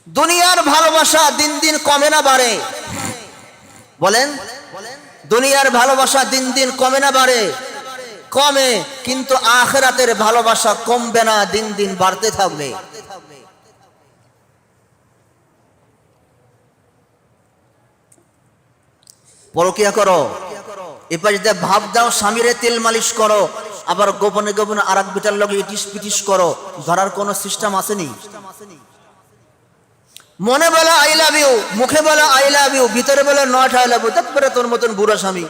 দুনিয়ার ভালোবাসা দিন দিন কমে না বাড়ে? বলেন, দুনিয়ার ভালোবাসা দিন দিন কমে না বাড়ে? কমে, কিন্তু আখিরাতের ভালোবাসা কমবে না, দিন দিন বাড়তে থাকবে। পরকিয়া করো, এপাশে ভাব দাও স্বামীরে তেল মালিশ করো, আবার গোপনে গোপনে আর এক বিটার লগে ইটিস পিটিস করো, ধরার কোন সিস্টেম আসেনি। মনে বলে আই লাভ ইউ, মুখে বলে আই লাভ ইউ, ভিতরে বলে নট আই লাভ ইউ। তারপরে তোর মতন বুড়া স্বামী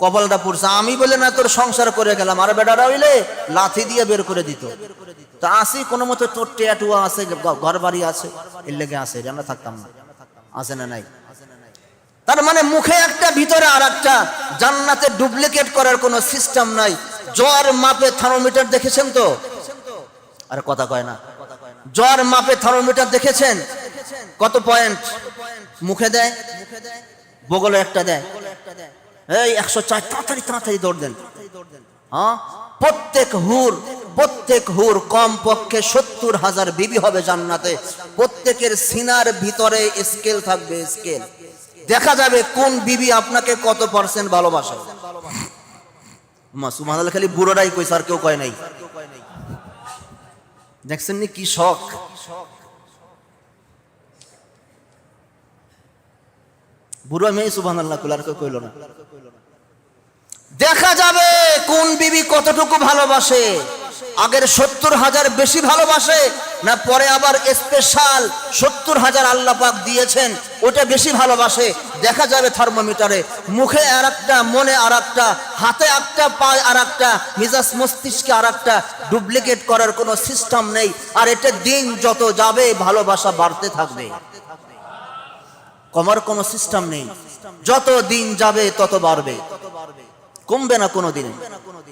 কপালটা পুড়ছে। আমি বলে না তোর সংসার করে গেলাম, আর বেটারা হইলে লাথি দিয়ে বের করে দিত। তা আসি কোনো মতো তোর টেয়াটুয়া আছে, ঘর বাড়ি আছে, এর লেগে আছে, আমরা থাকতাম না। আছে না নাই? তার মানে মুখে একটা ভিতরে আর একটা। জান্নাতে ডুপ্লিকেট করার কোনো সিস্টেম নাই। জ্বর মাপে থার্মোমিটার দেখেছেন তো? আর কথা কয় না। জ্বর মাপে থার্মোমিটার দেখেছেন? কত পয়েন্ট মুখে দেয়, বগলে একটা দেয়, এই 104, তাড়াতাড়ি তাড়াতাড়ি দৌড় দেন। হ্যাঁ, প্রত্যেক হুর কম পক্ষে 70,000 বিবি হবে জান্নাতে। প্রত্যেকের সিনার ভিতরে স্কেল থাকবে, স্কেল। দেখা যাবে কোন বিবি আপনাকে কত পার্সেন্ট ভালোবাসে। সুবহানাল্লাহ, খালি বুড়োরাই কইছে, আর কেউ কয় নাই। দেখছেন নি কি শখ? বুড়ো মেয়ে সুবহানাল্লাহ কইল, আর কেউ কইল না। দেখা যাবে কোন বিবি কতটুকু ভালোবাসে। আগের 70,000 বেশি ভালোবাসে না পরে আবার স্পেশাল 70,000 আল্লাহ পাক দিয়েছেন, ওটা বেশি ভালোবাসে। দেখা যাবে থার্মোমিটারে। মুখে আর একটা, মনে আর একটা, হাতে একটা, পায়ে আর একটা, মিজাজ মস্তিষ্কে আর একটা। ডুপ্লিকেট করার কোনো সিস্টেম নেই। আর এটা দিন যত যাবে ভালোবাসা বাড়তে থাকবে, কমার কোনো সিস্টেম নেই। যত দিন যাবে তত বাড়বে, কমবে না কোনো দিন।